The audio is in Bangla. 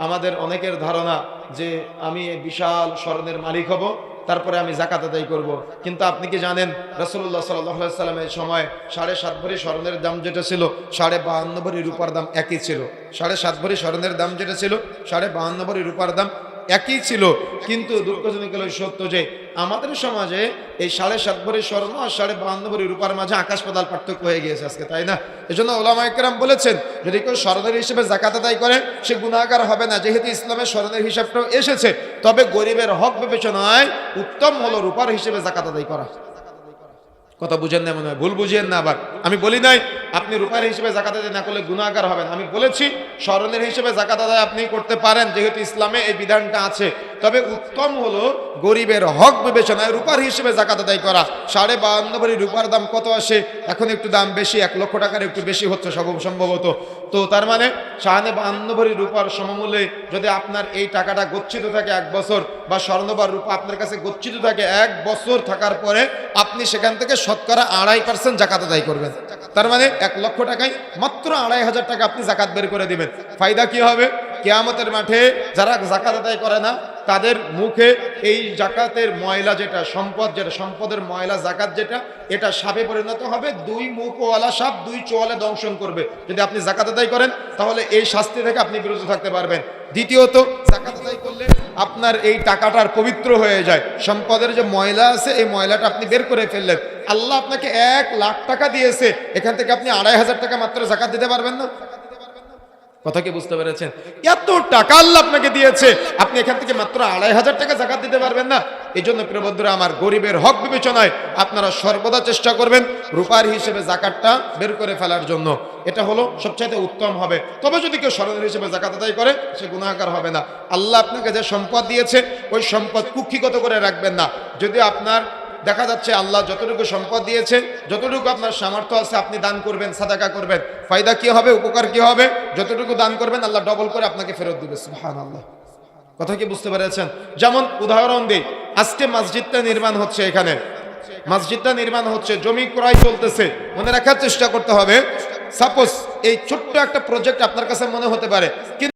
আমাদের অনেকের ধারণা যে আমি বিশাল স্বর্ণের মালিক হব, তারপরে আমি যাকাত আদায় করব। কিন্তু আপনি কি জানেন রাসূলুল্লাহ সাল্লাল্লাহু আলাইহি সাল্লামের সময় 7.5 ভরি স্বর্ণের দাম যেটা ছিল 52.5 ভরি রূপার দাম একই ছিল। 7.5 ভরি স্বর্ণের দাম যেটা ছিল 52.5 ভরি রূপার দাম একই ছিল। কিন্তু দুঃখজনক হলো সত্য যে আমাদের সমাজে এই 7.5 ভরি স্বর্ণ আর 52.5 ভরি রূপার মাঝে আকাশ পাতাল পার্থক্য হয়ে গিয়েছে আজকে, তাই না? এজন্য উলামায়ে কেরাম বলেছেন যদি কেউ স্বর্ণের হিসেবে যাকাত আদায় করে সে গুনাহগার হবে না, যেহেতু ইসলামের স্বর্ণের হিসাবটাও এসেছে। তবে গরিবের হক বিবেচনায় উত্তম হলো রূপার হিসেবে যাকাত আদায় করা। কথা বুঝেন না মনে হয়, ভুল বুঝিয়েন না। আবার আমি বলি নাই আপনি রূপার হিসেবে যাকাত আদায় না করলে গুনাহগার হবেন, আমি বলেছি স্বর্ণের হিসেবে যাকাত আদায় আপনি করতে পারেন, যেহেতু ইসলামে এই বিধানটা আছে। তবে উত্তম হলো গরিবের হক বিবেচনায় রূপার হিসেবে যাকাত আদায় করা। 52.5 ভরি রূপার দাম কত আসে এখন? একটু দাম বেশি, 1 লক্ষ টাকার একটু বেশি হচ্ছে সম্ভবত। তো তার মানে 52.5 ভরি রূপার সমমূল্যে যদি আপনার এই টাকাটা গচ্ছিত থাকে 1 বছর, বা স্বর্ণ বা রূপা আপনার কাছে গচ্ছিত থাকে 1 বছর থাকার পরে আপনি সেখান থেকে শতকরা 2.5% যাকাত আদায় করবেন। তার মানে 1 লক্ষ টাকায় মাত্র 2.5 টাকা আপনি যাকাত বের করে দিবেন। ফায়দা কি হবে? কিয়ামতের মাঠে যারা যাকাত আদায় করে না তাদের মুখে এই যাকাতের ময়লা, যেটা সম্পদ, যেটা সম্পদের ময়লা যাকাত, যেটা এটা সাপে পরিণত হবে। 2 মুখওয়ালা সাপ 2 চোয়ালে দংশন করবে। যদি আপনি যাকাত আদায় করেন তাহলে এই শাস্তি থেকে আপনি বিরত থাকতে পারবেন। দ্বিতীয়ত, যাকাত আদায় করলে আপনার এই টাকাটার পবিত্র হয়ে যায়। সম্পদের যে ময়লা আছে এই ময়লাটা আপনি বের করে ফেললেন। আল্লাহ আপনাকে 1 লাখ টাকা দিয়েছে, এখান থেকে আপনি 2.5 টাকা মাত্র যাকাত দিতে পারবেন না? কথা কি বুঝতে পেরেছেন? এত টাকা আল্লাহ আপনাকে দিয়েছে, আপনি এখান থেকে মাত্র 2.5 টাকা যাকাত দিতে পারবেন না? এই জন্য প্রিয় বন্ধুরা আমার, গরিবের হক বিবেচনায় আপনারা সর্বদা চেষ্টা করবেন রূপার হিসেবে যাকাতটা বের করে ফেলার জন্য। এটা হলো সবচাইতে উত্তম হবে। তবে যদি কেউ স্বর্ণের হিসেবে যাকাত আদায় করে সে গুনাহগার হবে না। আল্লাহ আপনাকে যে সম্পদ দিয়েছে ওই সম্পদ কুক্ষিগত করে রাখবেন না। যদি আপনার দেখা যাচ্ছে আল্লাহ যতটুকু সম্পদ দিয়েছে, যতটুকু আপনার সামর্থ্য আছে আপনি দান করবেন, সাদাকা করবেন। ফায়দা কি হবে, উপকার কি হবে? যতটুকু দান করবেন আল্লাহ ডবল করে আপনাকে ফেরত দিবে। সুবহানাল্লাহ। কথা কি বুঝতে পেরেছেন? যেমন উদাহরণ দিই, আজকে মসজিদটা নির্মাণ হচ্ছে, এখানে মসজিদটা নির্মাণ হচ্ছে, জমি ক্রয় চলতেছে। মনে রাখার চেষ্টা করতে হবে, সাপোজ এই ছোট্ট একটা প্রজেক্ট আপনার কাছে মনে হতে পারে,